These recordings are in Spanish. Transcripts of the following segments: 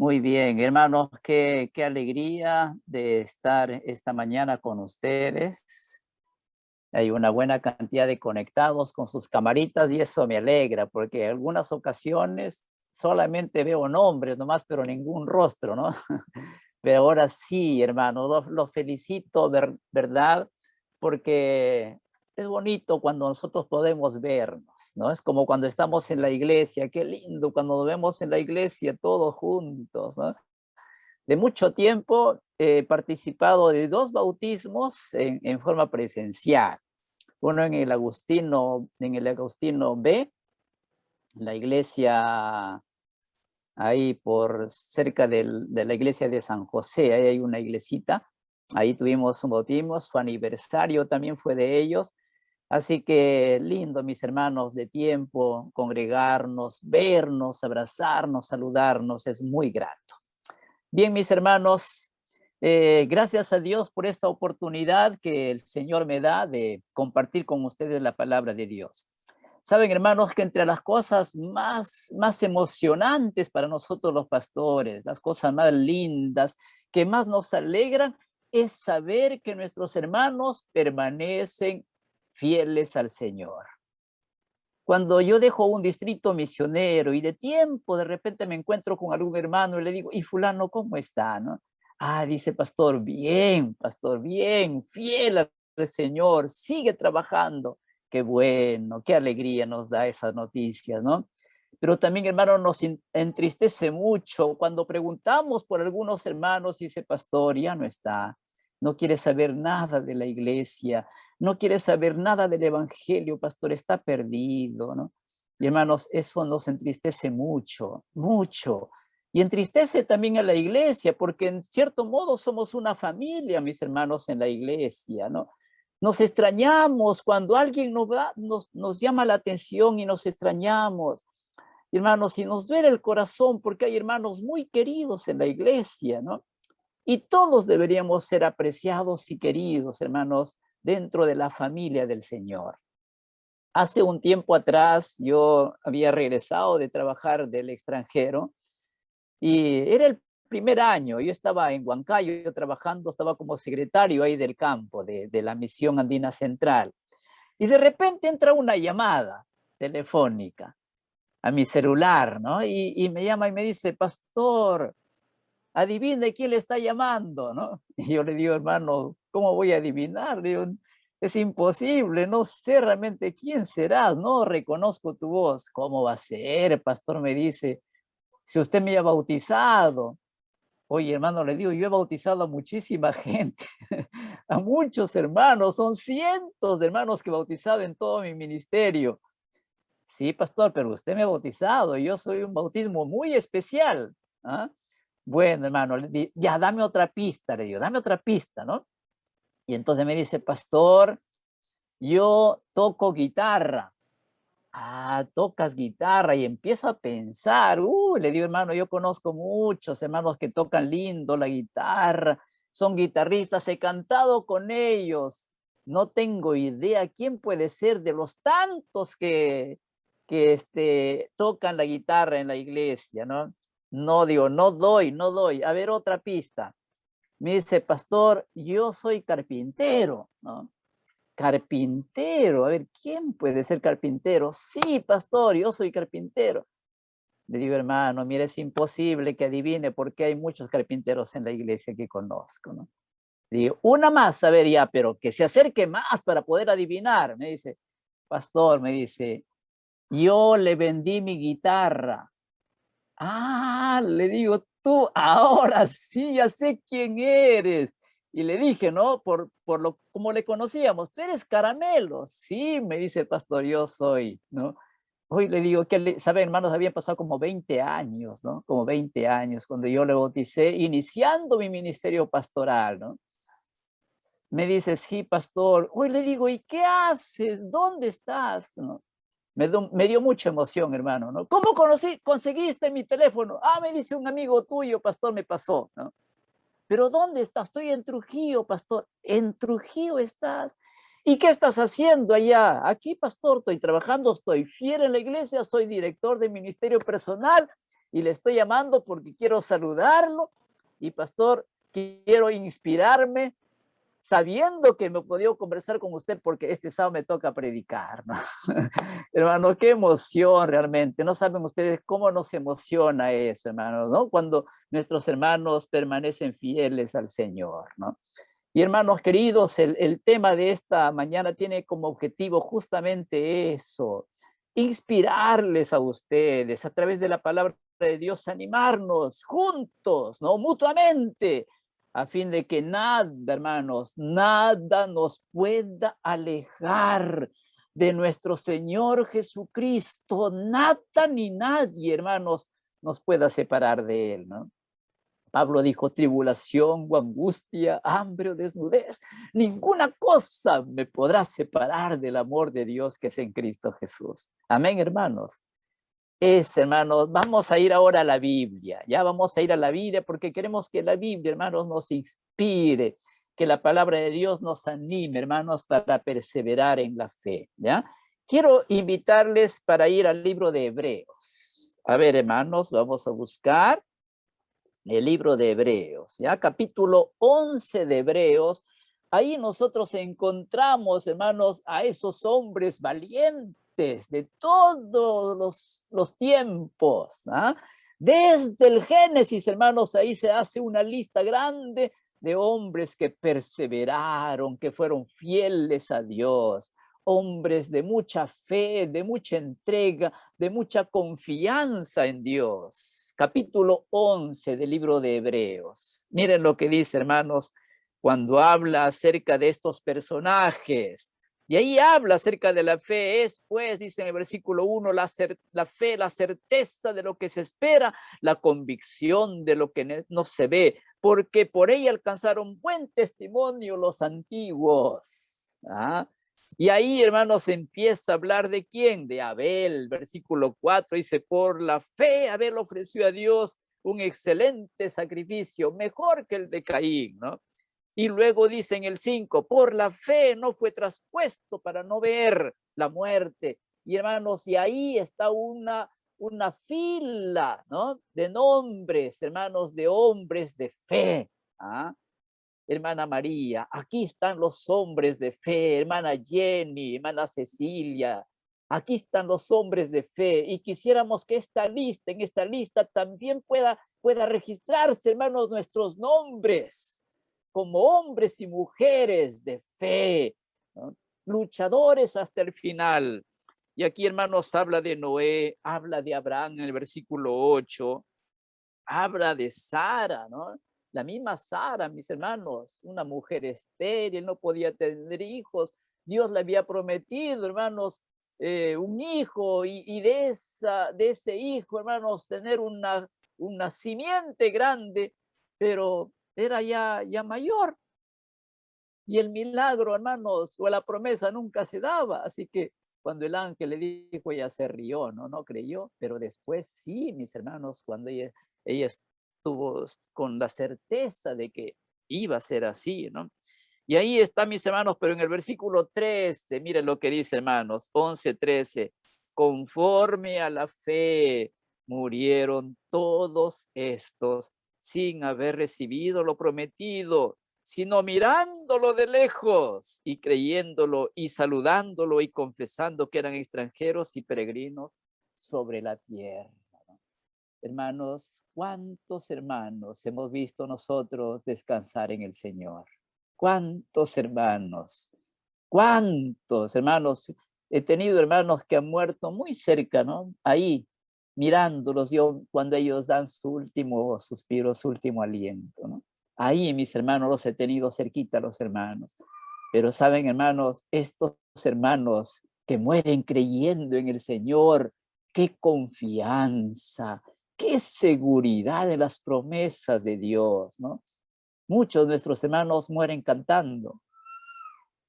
Muy bien, hermanos, qué alegría de estar esta mañana con ustedes. Hay una buena cantidad de conectados con sus camaritas y eso me alegra porque en algunas ocasiones solamente veo nombres nomás, pero ningún rostro, ¿no? Pero ahora sí, hermano, los felicito, ¿verdad? Porque es bonito cuando nosotros podemos vernos, ¿no? Es como cuando estamos en la iglesia, qué lindo cuando nos vemos en la iglesia todos juntos, ¿no? De mucho tiempo he participado de 2 bautismos en forma presencial. Uno en el Agustino B, la iglesia ahí por cerca de la iglesia de San José, ahí hay una iglesita, ahí tuvimos un bautismo, su aniversario también fue de ellos, así que lindo, mis hermanos, de tiempo, congregarnos, vernos, abrazarnos, saludarnos, es muy grato. Bien, mis hermanos, gracias a Dios por esta oportunidad que el Señor me da de compartir con ustedes la palabra de Dios. Saben, hermanos, que entre las cosas más emocionantes para nosotros los pastores, las cosas más lindas, que más nos alegran, es saber que nuestros hermanos permanecen fieles al Señor. Cuando yo dejo un distrito misionero y de tiempo de repente me encuentro con algún hermano y le digo, ¿y fulano cómo está? ¿No? Ah, dice pastor, bien, fiel al Señor, sigue trabajando. Qué bueno, qué alegría nos da esa noticia, ¿no? Pero también, hermano, nos entristece mucho cuando preguntamos por algunos hermanos y ese pastor ya no está, no quiere saber nada de la iglesia, no quiere saber nada del evangelio, pastor, está perdido, ¿no? Y hermanos, eso nos entristece mucho, mucho. Y entristece también a la iglesia, porque en cierto modo somos una familia, mis hermanos, en la iglesia, ¿no? Nos extrañamos cuando alguien nos llama la atención y nos extrañamos. Hermanos, y nos duele el corazón porque hay hermanos muy queridos en la iglesia, ¿no? Y todos deberíamos ser apreciados y queridos, hermanos, dentro de la familia del Señor. Hace un tiempo atrás yo había regresado de trabajar del extranjero y era el primer año. Yo estaba en Huancayo trabajando, estaba como secretario ahí del campo de la Misión Andina Central. Y de repente entra una llamada telefónica a mi celular, ¿no? Y me llama y me dice, pastor, adivine quién le está llamando, ¿no? Y yo le digo, hermano, ¿cómo voy a adivinar? Le digo, es imposible, no sé realmente quién serás, no reconozco tu voz. ¿Cómo va a ser? El pastor me dice, si usted me ha bautizado. Oye, hermano, le digo, yo he bautizado a muchísima gente, a muchos hermanos, son cientos de hermanos que he bautizado en todo mi ministerio. Sí, pastor, pero usted me ha bautizado, yo soy un bautismo muy especial. ¿Ah? Bueno, hermano, ya dame otra pista, le digo, dame otra pista, ¿no? Y entonces me dice, pastor, yo toco guitarra. Ah, tocas guitarra y empiezo a pensar, le digo, hermano, yo conozco muchos hermanos que tocan lindo la guitarra, son guitarristas, he cantado con ellos, no tengo idea quién puede ser de los tantos que tocan la guitarra en la iglesia, ¿no? No digo, no doy, a ver otra pista. Me dice, pastor, yo soy carpintero, ¿no? Carpintero, a ver, ¿quién puede ser carpintero? Sí, pastor, yo soy carpintero. Le digo, hermano, mire, es imposible que adivine porque hay muchos carpinteros en la iglesia que conozco, ¿no? Le digo, una más, a ver ya, pero que se acerque más para poder adivinar. Me dice, pastor, me dice, yo le vendí mi guitarra. Ah, le digo, tú, ahora sí, ya sé quién eres. Y le dije, ¿no? Por lo como le conocíamos, tú eres Caramelo. Sí, me dice el pastor, yo soy, ¿no? Hoy le digo, saben, hermanos, habían pasado como 20 años, ¿no? Como 20 años cuando yo le bauticé, iniciando mi ministerio pastoral, ¿no? Me dice, sí, pastor. Hoy le digo, ¿y qué haces? ¿Dónde estás? ¿No? Me dio mucha emoción, hermano, ¿no? ¿Cómo conseguiste mi teléfono? Ah, me dice un amigo tuyo, pastor, me pasó, ¿no? Pero ¿dónde estás? Estoy en Trujillo, pastor. ¿En Trujillo estás? ¿Y qué estás haciendo allá? Aquí, pastor, estoy trabajando, estoy fiel en la iglesia, soy director de ministerio personal y le estoy llamando porque quiero saludarlo. Y pastor, quiero inspirarme sabiendo que me he podido conversar con usted porque este sábado me toca predicar, ¿no? Hermano, qué emoción realmente. No saben ustedes cómo nos emociona eso, hermanos, ¿no? Cuando nuestros hermanos permanecen fieles al Señor, ¿no? Y hermanos queridos, el tema de esta mañana tiene como objetivo justamente eso, inspirarles a ustedes a través de la palabra de Dios, animarnos juntos, ¿no? Mutuamente, a fin de que nada, hermanos, nada nos pueda alejar de nuestro Señor Jesucristo, nada ni nadie, hermanos, nos pueda separar de Él, ¿no? Pablo dijo, tribulación o angustia, hambre o desnudez, ninguna cosa me podrá separar del amor de Dios que es en Cristo Jesús. Amén, hermanos. Hermanos, vamos a ir ahora a la Biblia, ya vamos a ir a la Biblia porque queremos que la Biblia, hermanos, nos inspire, que la palabra de Dios nos anime, hermanos, para perseverar en la fe, ¿ya? Quiero invitarles para ir al libro de Hebreos. A ver, hermanos, vamos a buscar el libro de Hebreos, ¿ya? Capítulo 11 de Hebreos. Ahí nosotros encontramos, hermanos, a esos hombres valientes de todos los tiempos, ¿ah? Desde el Génesis, hermanos, ahí se hace una lista grande de hombres que perseveraron, que fueron fieles a Dios, hombres de mucha fe, de mucha entrega, de mucha confianza en Dios. Capítulo 11 del libro de Hebreos. Miren lo que dice, hermanos, cuando habla acerca de estos personajes. Y ahí habla acerca de la fe. Es, pues, dice en el versículo 1, la fe, la certeza de lo que se espera, la convicción de lo que no se ve, porque por ella alcanzaron buen testimonio los antiguos. ¿Ah? Y ahí, hermanos, empieza a hablar de quién, de Abel. Versículo 4 dice, por la fe Abel ofreció a Dios un excelente sacrificio, mejor que el de Caín, ¿no? Y luego dice en el 5, por la fe no fue traspuesto para no ver la muerte. Y hermanos, y ahí está una fila, ¿no? De nombres, hermanos, de hombres de fe. ¿Ah? Hermana María, aquí están los hombres de fe, hermana Jenny, hermana Cecilia, aquí están los hombres de fe y quisiéramos que en esta lista también pueda registrarse, hermanos, nuestros nombres como hombres y mujeres de fe, ¿no? Luchadores hasta el final. Y aquí, hermanos, habla de Noé, habla de Abraham en el versículo 8, habla de Sara, ¿no? La misma Sara, mis hermanos, una mujer estéril, no podía tener hijos. Dios le había prometido, hermanos, un hijo y de ese hijo, hermanos, tener una simiente grande, pero era ya mayor. Y el milagro, hermanos, o la promesa nunca se daba. Así que cuando el ángel le dijo, ella se rió, no creyó, pero después sí, mis hermanos, cuando ella estuvo con la certeza de que iba a ser así, ¿no? Y ahí está, mis hermanos, pero en el versículo 13, miren lo que dice, hermanos, 11:13, conforme a la fe murieron todos estos sin haber recibido lo prometido, sino mirándolo de lejos y creyéndolo y saludándolo y confesando que eran extranjeros y peregrinos sobre la tierra. Hermanos, ¿cuántos hermanos hemos visto nosotros descansar en el Señor? ¿Cuántos hermanos? ¿Cuántos hermanos? He tenido hermanos que han muerto muy cerca, ¿no? Ahí, mirándolos yo cuando ellos dan su último suspiro, su último aliento, ¿no? Ahí, mis hermanos, los he tenido cerquita, los hermanos. Pero saben, hermanos, estos hermanos que mueren creyendo en el Señor, qué confianza, qué seguridad de las promesas de Dios, ¿no? Muchos de nuestros hermanos mueren cantando.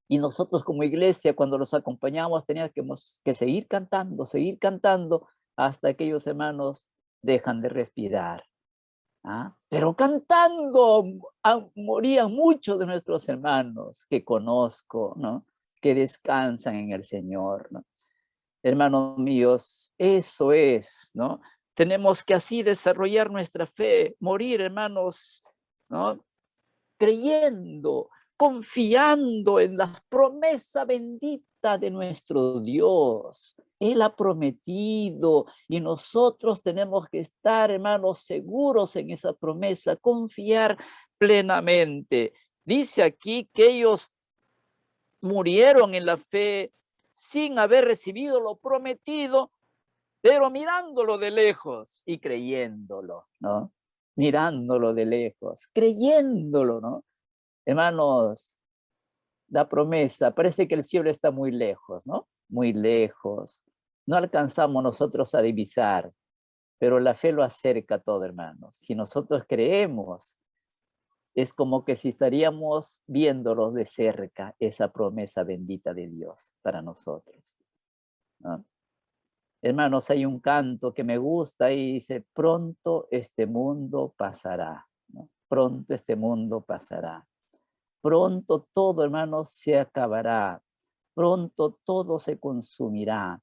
Y nosotros como iglesia, cuando los acompañamos, teníamos que seguir cantando, hasta que aquellos hermanos dejan de respirar. ¿Ah? Pero cantando morían muchos de nuestros hermanos que conozco, ¿no? Que descansan en el Señor, ¿no? Hermanos míos, eso es, ¿no? Tenemos que así desarrollar nuestra fe, morir, hermanos, ¿no? Creyendo, confiando en la promesa bendita de nuestro Dios. Él ha prometido y nosotros tenemos que estar, hermanos, seguros en esa promesa, confiar plenamente. Dice aquí que ellos murieron en la fe sin haber recibido lo prometido, pero mirándolo de lejos y creyéndolo, ¿no? Mirándolo de lejos, creyéndolo, ¿no? Hermanos, la promesa, parece que el cielo está muy lejos, ¿no? Muy lejos. No alcanzamos nosotros a divisar, pero la fe lo acerca todo, hermanos. Si nosotros creemos, es como que si estaríamos viéndolo de cerca, esa promesa bendita de Dios para nosotros, ¿no? Hermanos, hay un canto que me gusta y dice, pronto este mundo pasará, ¿no? Pronto este mundo pasará. Pronto todo, hermanos, se acabará. Pronto todo se consumirá.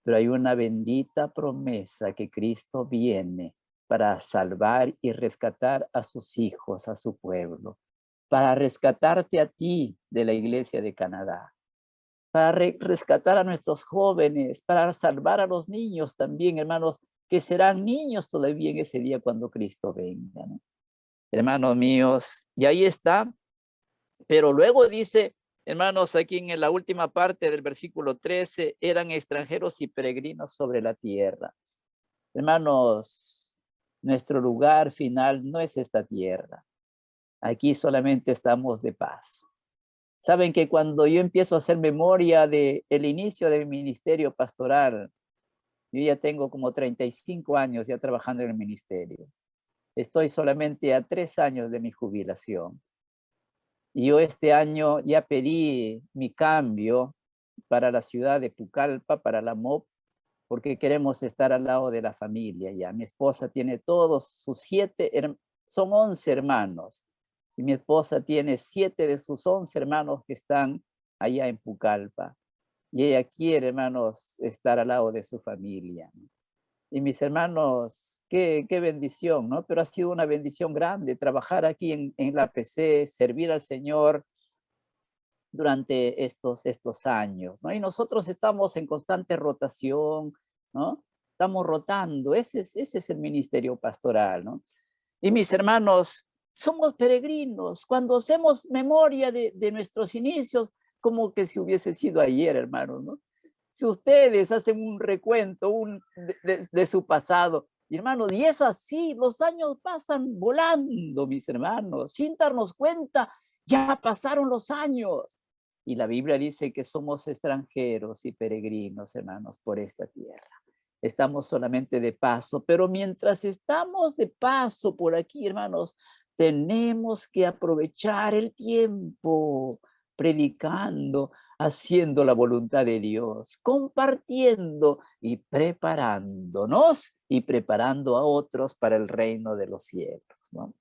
Pero hay una bendita promesa que Cristo viene para salvar y rescatar a sus hijos, a su pueblo, para rescatarte a ti de la iglesia de Canadá, para rescatar a nuestros jóvenes, para salvar a los niños también, hermanos, que serán niños todavía en ese día cuando Cristo venga, ¿no? Hermanos míos, y ahí está. Pero luego dice, hermanos, aquí en la última parte del versículo 13, eran extranjeros y peregrinos sobre la tierra. Hermanos, nuestro lugar final no es esta tierra. Aquí solamente estamos de paso. Saben que cuando yo empiezo a hacer memoria del inicio del ministerio pastoral, yo ya tengo como 35 años ya trabajando en el ministerio. Estoy solamente a 3 años de mi jubilación. Y yo este año ya pedí mi cambio para la ciudad de Pucallpa, para la MOP, porque queremos estar al lado de la familia ya. Mi esposa tiene todos sus 7, son 11 hermanos, y mi esposa tiene 7 de sus 11 hermanos que están allá en Pucallpa. Y ella quiere, hermanos, estar al lado de su familia, ¿no? Y mis hermanos, qué bendición, ¿no? Pero ha sido una bendición grande trabajar aquí en la PC, servir al Señor durante estos años, ¿no? Y nosotros estamos en constante rotación, ¿no? Estamos rotando, ese es el ministerio pastoral, ¿no? Y mis hermanos, somos peregrinos. Cuando hacemos memoria de nuestros inicios, como que si hubiese sido ayer, hermanos, ¿no? Si ustedes hacen un recuento de su pasado, hermanos, y es así, los años pasan volando, mis hermanos, sin darnos cuenta, ya pasaron los años. Y la Biblia dice que somos extranjeros y peregrinos, hermanos, por esta tierra. Estamos solamente de paso, pero mientras estamos de paso por aquí, hermanos, tenemos que aprovechar el tiempo predicando, haciendo la voluntad de Dios, compartiendo y preparándonos y preparando a otros para el reino de los cielos, ¿no?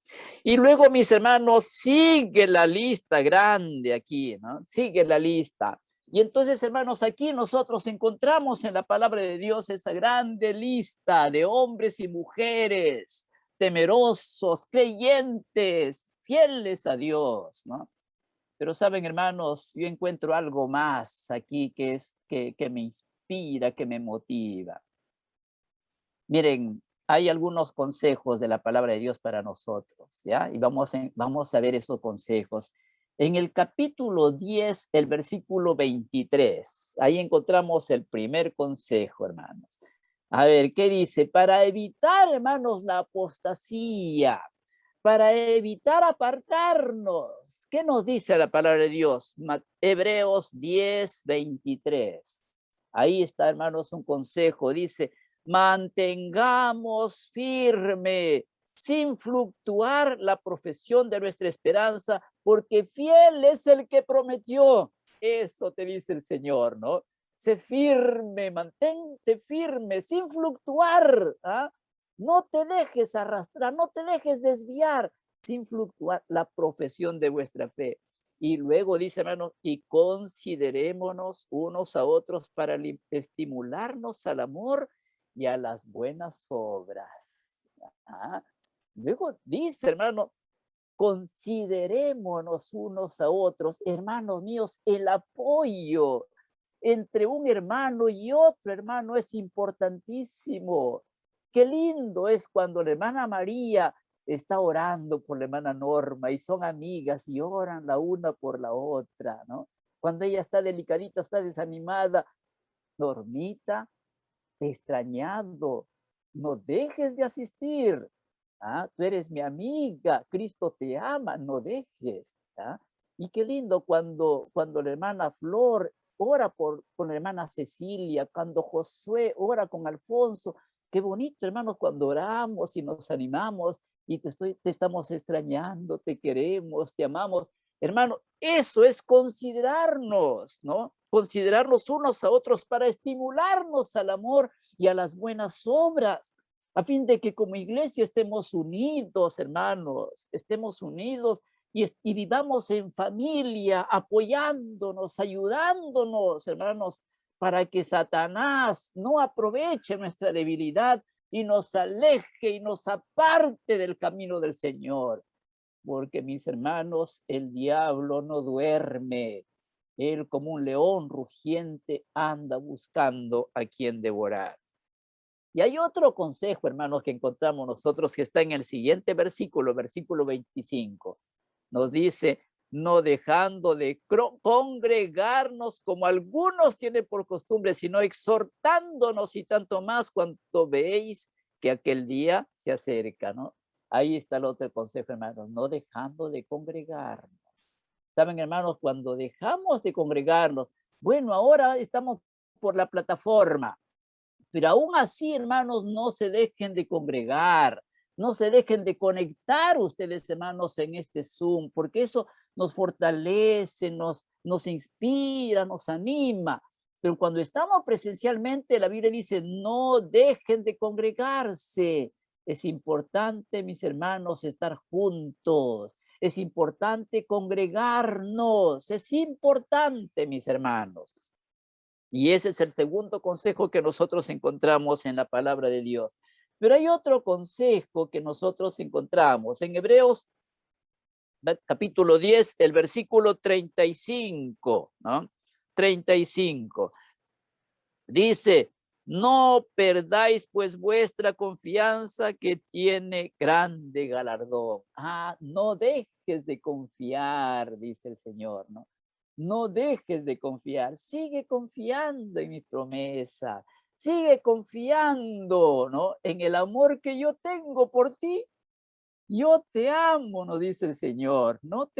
Y luego, mis hermanos, sigue la lista grande aquí, ¿no? Sigue la lista. Y entonces, hermanos, aquí nosotros encontramos en la palabra de Dios esa grande lista de hombres y mujeres temerosos, creyentes, fieles a Dios, ¿no? Pero saben, hermanos, yo encuentro algo más aquí que me inspira, que me motiva. Miren, hay algunos consejos de la palabra de Dios para nosotros, ¿ya? Y vamos a ver esos consejos. En el capítulo 10, el versículo 23, ahí encontramos el primer consejo, hermanos. A ver, ¿qué dice? Para evitar, hermanos, la apostasía, para evitar apartarnos. ¿Qué nos dice la palabra de Dios? Hebreos 10, 23. Ahí está, hermanos, un consejo. Dice, mantengamos firme, sin fluctuar la profesión de nuestra esperanza, porque fiel es el que prometió. Eso te dice el Señor, ¿no? Sé firme, mantente firme, sin fluctuar, ¿ah? No te dejes arrastrar, no te dejes desviar, sin fluctuar la profesión de vuestra fe. Y luego dice, hermanos, y considerémonos unos a otros para estimularnos al amor y a las buenas obras. Ah, luego dice, hermano, considerémonos unos a otros, hermanos míos, el apoyo entre un hermano y otro hermano es importantísimo. Qué lindo es cuando la hermana María está orando por la hermana Norma y son amigas y oran la una por la otra, ¿no? Cuando ella está delicadita, está desanimada, Normita, te he extrañado, no dejes de asistir. ¿Ah? Tú eres mi amiga, Cristo te ama, no dejes. ¿Ah? Y qué lindo cuando la hermana Flor ora con la hermana Cecilia, cuando Josué ora con Alfonso. Qué bonito, hermanos, cuando oramos y nos animamos y te estamos extrañando, te queremos, te amamos. Hermano, eso es considerarnos, ¿no? Considerarnos unos a otros para estimularnos al amor y a las buenas obras, a fin de que como iglesia estemos unidos, hermanos, estemos unidos y vivamos en familia, apoyándonos, ayudándonos, hermanos, para que Satanás no aproveche nuestra debilidad y nos aleje y nos aparte del camino del Señor. Porque, mis hermanos, el diablo no duerme. Él, como un león rugiente, anda buscando a quien devorar. Y hay otro consejo, hermanos, que encontramos nosotros que está en el siguiente versículo, versículo 25. Nos dice, no dejando de congregarnos como algunos tienen por costumbre, sino exhortándonos y tanto más cuanto veis que aquel día se acerca, ¿no? Ahí está el otro consejo, hermanos, no dejando de congregarnos. Saben, hermanos, cuando dejamos de congregarnos, bueno, ahora estamos por la plataforma, pero aún así, hermanos, no se dejen de congregar, no se dejen de conectar ustedes, hermanos, en este Zoom, porque eso nos fortalece, nos inspira, nos anima. Pero cuando estamos presencialmente, la Biblia dice, no dejen de congregarse. Es importante, mis hermanos, estar juntos. Es importante congregarnos. Es importante, mis hermanos. Y ese es el segundo consejo que nosotros encontramos en la palabra de Dios. Pero hay otro consejo que nosotros encontramos en Hebreos capítulo 10, el versículo 35, ¿no? 35. Dice, no perdáis pues vuestra confianza que tiene grande galardón. Ah, no dejes de confiar, dice el Señor, ¿no? No dejes de confiar, sigue confiando en mi promesa, sigue confiando, ¿no? En el amor que yo tengo por ti. Yo te amo, nos dice el Señor, no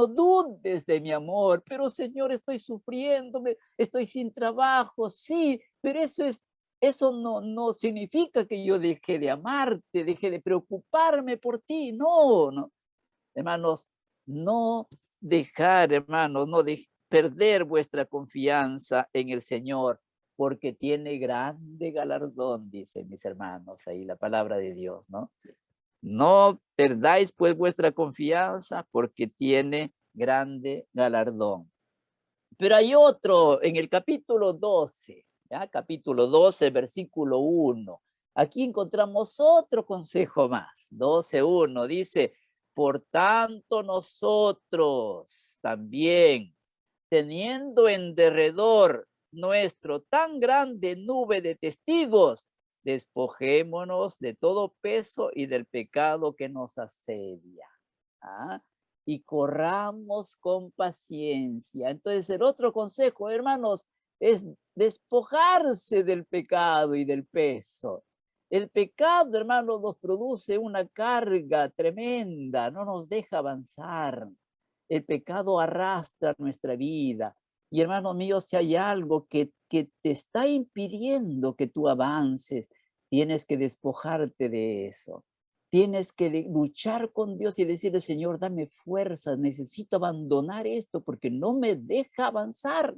dudes de mi amor, pero Señor, estoy sufriendo, estoy sin trabajo, sí, pero eso no significa que yo deje de amarte, deje de preocuparme por ti, no, hermanos, no dejar, hermanos, no perder vuestra confianza en el Señor, porque tiene grande galardón, dicen mis hermanos, ahí la palabra de Dios, ¿no? No perdáis pues vuestra confianza porque tiene grande galardón. Pero hay otro en el capítulo 12, ¿ya? Capítulo 12, versículo 1. Aquí encontramos otro consejo más. 12:1 dice, por tanto nosotros también, teniendo en derredor nuestro tan grande nube de testigos, despojémonos de todo peso y del pecado que nos asedia. ¿Ah? Y corramos con paciencia. Entonces, el otro consejo, hermanos, es despojarse del pecado y del peso. El pecado, hermanos, nos produce una carga tremenda, no nos deja avanzar. El pecado arrastra nuestra vida. Y hermano mío, si hay algo que te está impidiendo que tú avances, tienes que despojarte de eso. Tienes que luchar con Dios y decirle, Señor, dame fuerzas, necesito abandonar esto porque no me deja avanzar,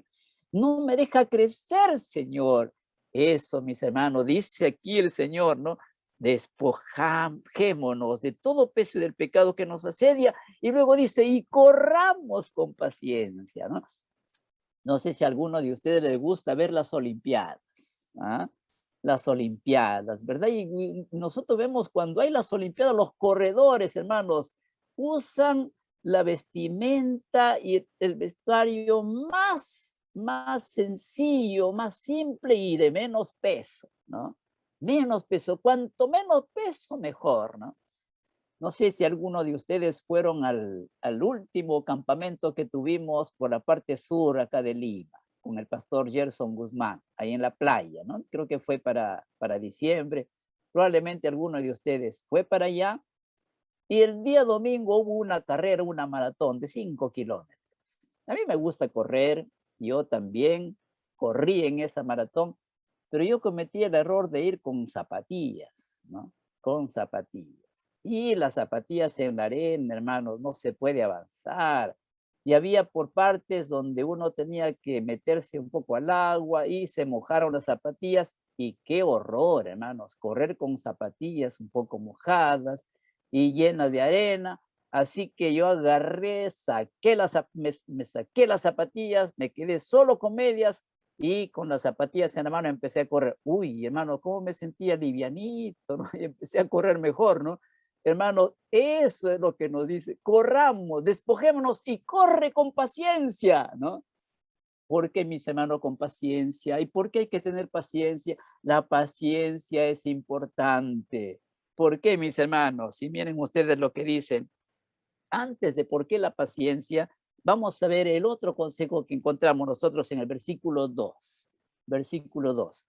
no me deja crecer, Señor. Eso, mis hermanos, dice aquí el Señor, ¿no? Despojémonos de todo peso y del pecado que nos asedia. Y luego dice, y corramos con paciencia, ¿no? No sé si a alguno de ustedes les gusta ver las Olimpiadas, ¿ah? las Olimpiadas, ¿verdad? Y nosotros vemos cuando hay las Olimpiadas, los corredores, hermanos, usan la vestimenta y el vestuario más sencillo, más simple y de menos peso, ¿no? Menos peso, cuanto menos peso, mejor, ¿no? No sé si alguno de ustedes fueron al último campamento que tuvimos por la parte sur acá de Lima, con el pastor Gerson Guzmán, ahí en la playa, ¿no? Creo que fue para diciembre. Probablemente alguno de ustedes fue para allá. Y el día domingo hubo una carrera, una maratón de 5 kilómetros. A mí me gusta correr, yo también corrí en esa maratón, pero yo cometí el error de ir con zapatillas, ¿no? Con zapatillas. Y las zapatillas en la arena, hermanos, no se puede avanzar. Y había por partes donde uno tenía que meterse un poco al agua y se mojaron las zapatillas. Y qué horror, hermanos, correr con zapatillas un poco mojadas y llenas de arena. Así que yo agarré, me saqué las zapatillas, me quedé solo con medias y con las zapatillas en la mano empecé a correr. Uy, hermano, cómo me sentía livianito, ¿no? Y empecé a correr mejor, ¿no? Hermano, eso es lo que nos dice. Corramos, despojémonos y corre con paciencia, ¿no? ¿Por qué, mis hermanos, con paciencia? ¿Y por qué hay que tener paciencia? La paciencia es importante. ¿Por qué, mis hermanos? Si miren ustedes lo que dicen, antes de por qué la paciencia, vamos a ver el otro consejo que encontramos nosotros en el versículo 2. Versículo 2.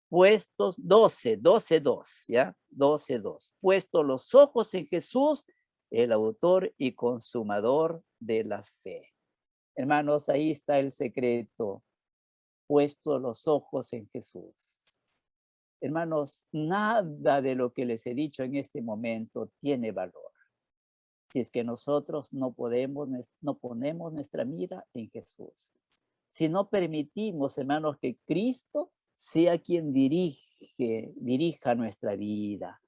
Puestos 12, 2, ¿ya? 12, 2. Puestos los ojos en Jesús, el autor y consumador de la fe. Hermanos, ahí está el secreto. Puestos los ojos en Jesús. Hermanos, nada de lo que les he dicho en este momento tiene valor si es que nosotros no ponemos nuestra mira en Jesús. Si no permitimos, hermanos, que Cristo sea quien dirija nuestra vida,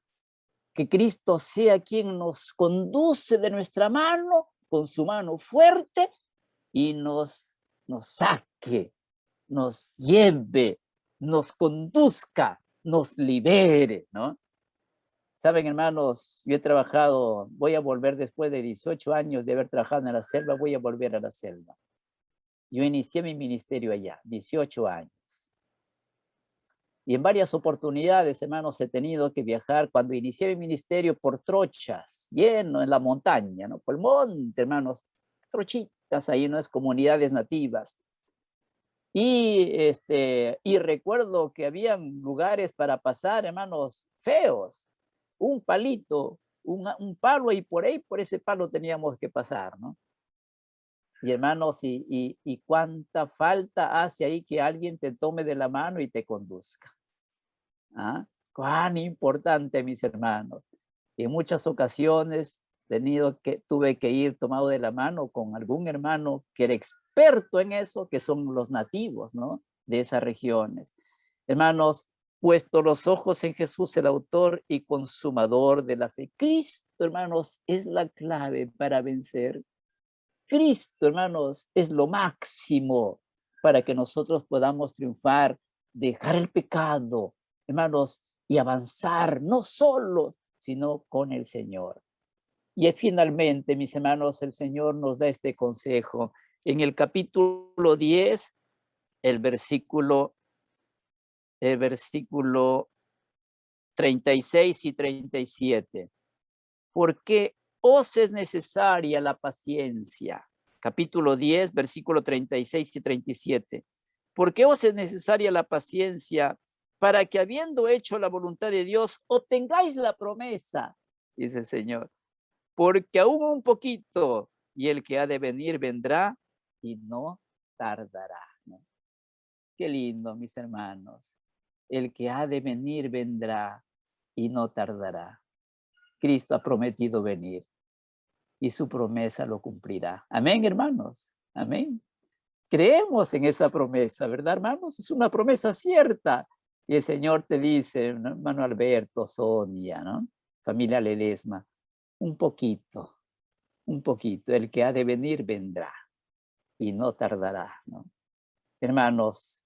que Cristo sea quien nos conduce de nuestra mano, con su mano fuerte, y nos saque, nos lleve, nos conduzca, nos libere, ¿no? Saben, hermanos, yo he trabajado, voy a volver después de 18 años de haber trabajado en la selva, voy a volver a la selva. Yo inicié mi ministerio allá, 18 años. Y en varias oportunidades, hermanos, he tenido que viajar cuando inicié mi ministerio por trochas, lleno en la montaña, ¿no? Por el monte, hermanos, trochitas ahí, ¿no? Es comunidades nativas. Y recuerdo que habían lugares para pasar, hermanos, feos. Un palito, un palo y por ahí, por ese palo teníamos que pasar, ¿no? Y hermanos, y cuánta falta hace ahí que alguien te tome de la mano y te conduzca. ¿Ah? Cuán importante, mis hermanos. En muchas ocasiones tuve que ir tomado de la mano con algún hermano que era experto en eso, que son los nativos, ¿no? De esas regiones. Hermanos, puesto los ojos en Jesús, el autor y consumador de la fe. Cristo, hermanos, es la clave para vencer. Cristo, hermanos, es lo máximo para que nosotros podamos triunfar, dejar el pecado, hermanos, y avanzar, no solo, sino con el Señor. Y finalmente, mis hermanos, el Señor nos da este consejo. En el capítulo 10, el versículo 36 y 37. Porque os es necesaria la paciencia. Capítulo 10, versículo 36 y 37. Porque os es necesaria la paciencia para que habiendo hecho la voluntad de Dios, obtengáis la promesa, dice el Señor. Porque aún un poquito y el que ha de venir vendrá y no tardará, ¿no? Qué lindo, mis hermanos. El que ha de venir vendrá y no tardará. Cristo ha prometido venir y su promesa lo cumplirá. Amén, hermanos. Amén. Creemos en esa promesa, ¿verdad, hermanos? Es una promesa cierta. Y el Señor te dice, ¿no? Hermano Alberto, Sonia, ¿no? Familia Ledesma, un poquito. El que ha de venir vendrá y no tardará, ¿no? Hermanos,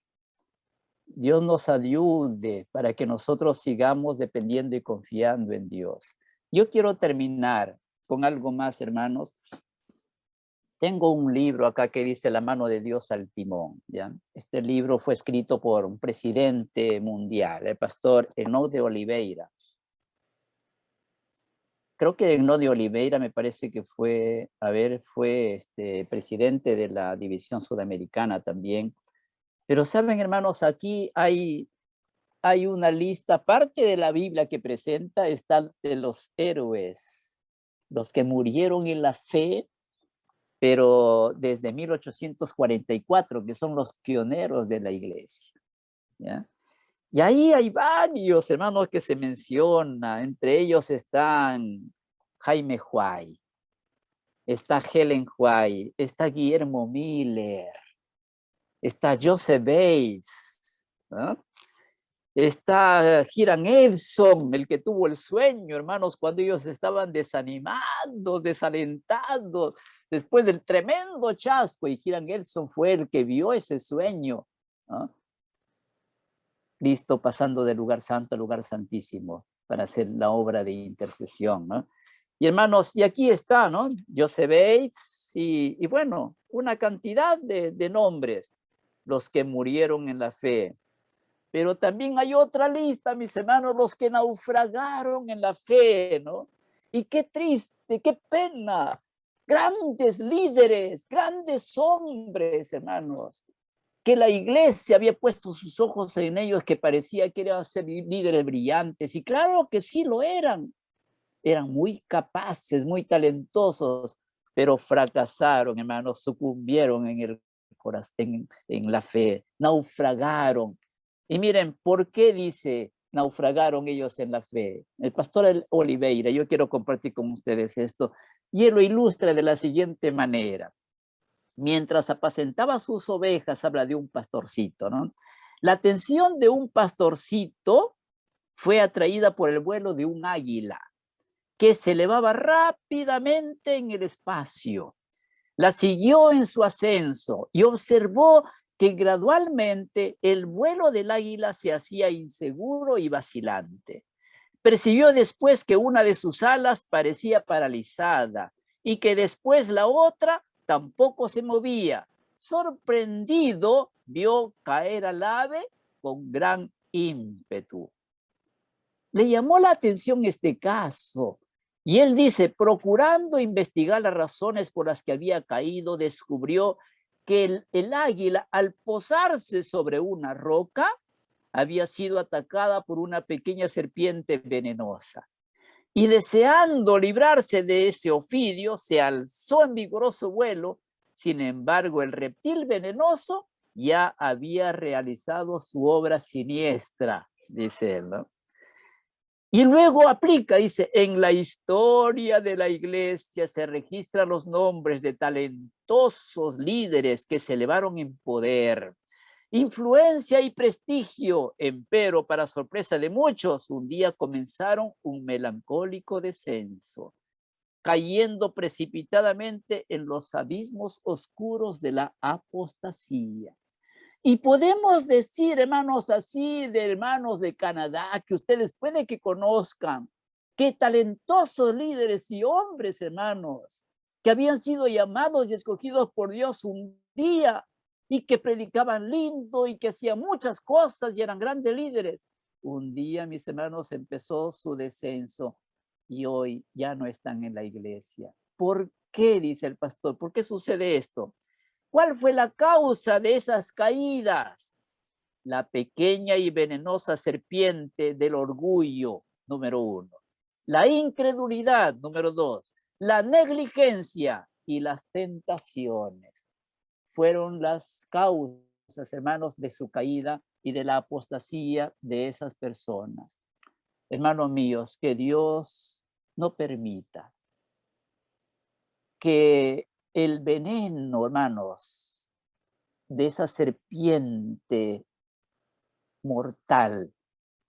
Dios nos ayude para que nosotros sigamos dependiendo y confiando en Dios. Yo quiero terminar con algo más, hermanos. Tengo un libro acá que dice La mano de Dios al timón, ¿ya? Este libro fue escrito por un presidente mundial, el pastor Enoch de Oliveira. Creo que Enoch de Oliveira me parece que fue, fue presidente de la División Sudamericana también. Pero saben, hermanos, aquí hay una lista, parte de la Biblia que presenta, está de los héroes, los que murieron en la fe, pero desde 1844, que son los pioneros de la iglesia, ¿ya? Y ahí hay varios hermanos que se mencionan, entre ellos están Jaime Huay, está Helen White, está Guillermo Miller, está Joseph Bates, ¿no? Está Hiram Edson, el que tuvo el sueño, hermanos, cuando ellos estaban desanimados, desalentados, después del tremendo chasco, y Hiram Edson fue el que vio ese sueño, ¿no? Cristo pasando del lugar santo al lugar santísimo para hacer la obra de intercesión, ¿no? Y hermanos, y aquí está, ¿no? Joseph Bates y bueno, una cantidad de nombres, los que murieron en la fe. Pero también hay otra lista, mis hermanos, los que naufragaron en la fe, ¿no? Y qué triste, qué pena. Grandes líderes, grandes hombres, hermanos, que la iglesia había puesto sus ojos en ellos, que parecía que eran ser líderes brillantes. Y claro que sí lo eran. Eran muy capaces, muy talentosos, pero fracasaron, hermanos, sucumbieron en el corazón, en la fe, naufragaron. Y miren, ¿por qué dice naufragaron ellos en la fe? El pastor Oliveira, yo quiero compartir con ustedes esto, y él lo ilustra de la siguiente manera. Mientras apacentaba sus ovejas, habla de un pastorcito, ¿no? La atención de un pastorcito fue atraída por el vuelo de un águila que se elevaba rápidamente en el espacio. La siguió en su ascenso y observó que gradualmente el vuelo del águila se hacía inseguro y vacilante. Percibió después que una de sus alas parecía paralizada y que después la otra tampoco se movía. Sorprendido, vio caer al ave con gran ímpetu. Le llamó la atención este caso y él dice, procurando investigar las razones por las que había caído, descubrió que el águila, al posarse sobre una roca, había sido atacada por una pequeña serpiente venenosa. Y deseando librarse de ese ofidio, se alzó en vigoroso vuelo. Sin embargo, el reptil venenoso ya había realizado su obra siniestra, dice él, ¿no? Y luego aplica, dice, en la historia de la iglesia se registran los nombres de talentosos líderes que se elevaron en poder, influencia y prestigio, empero para sorpresa de muchos, un día comenzaron un melancólico descenso, cayendo precipitadamente en los abismos oscuros de la apostasía. Y podemos decir, hermanos, así de hermanos de Canadá, que ustedes puede que conozcan, qué talentosos líderes y hombres, hermanos, que habían sido llamados y escogidos por Dios un día y que predicaban lindo y que hacían muchas cosas y eran grandes líderes. Un día, mis hermanos, empezó su descenso y hoy ya no están en la iglesia. ¿Por qué? Dice el pastor. ¿Por qué sucede esto? ¿Cuál fue la causa de esas caídas? La pequeña y venenosa serpiente del orgullo, número 1. La incredulidad, número 2. La negligencia y las tentaciones fueron las causas, hermanos, de su caída y de la apostasía de esas personas. Hermanos míos, que Dios no permita que el veneno, hermanos, de esa serpiente mortal,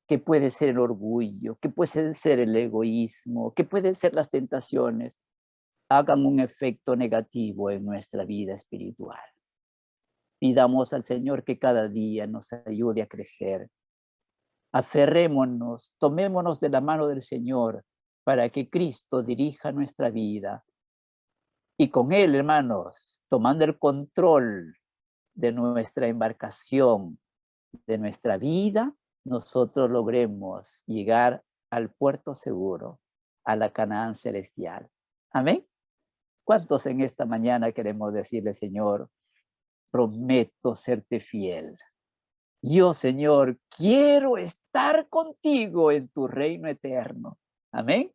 que puede ser el orgullo, que puede ser el egoísmo, que pueden ser las tentaciones, hagan un efecto negativo en nuestra vida espiritual. Pidamos al Señor que cada día nos ayude a crecer. Aferrémonos, tomémonos de la mano del Señor para que Cristo dirija nuestra vida. Y con Él, hermanos, tomando el control de nuestra embarcación, de nuestra vida, nosotros logremos llegar al puerto seguro, a la Canaán celestial. Amén. ¿Cuántos en esta mañana queremos decirle, Señor, prometo serte fiel? Yo, Señor, quiero estar contigo en tu reino eterno. Amén.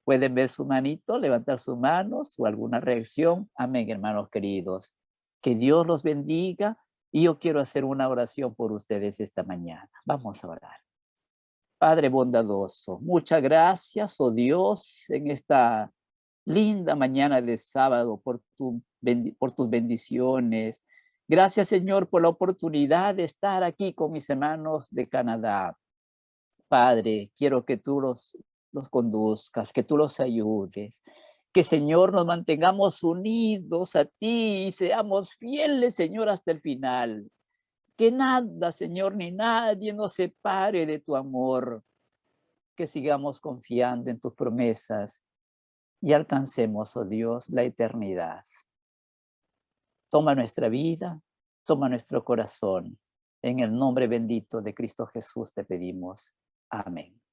Pueden ver su manito, levantar sus manos o alguna reacción. Amén, hermanos queridos. Que Dios los bendiga y yo quiero hacer una oración por ustedes esta mañana. Vamos a orar. Padre bondadoso, muchas gracias, oh Dios, en esta linda mañana de sábado por tus bendiciones. Gracias, Señor, por la oportunidad de estar aquí con mis hermanos de Canadá. Padre, quiero que tú los conduzcas, que tú los ayudes, que, Señor, nos mantengamos unidos a ti y seamos fieles, Señor, hasta el final. Que nada, Señor, ni nadie nos separe de tu amor. Que sigamos confiando en tus promesas y alcancemos, oh Dios, la eternidad. Toma nuestra vida, toma nuestro corazón. En el nombre bendito de Cristo Jesús te pedimos. Amén.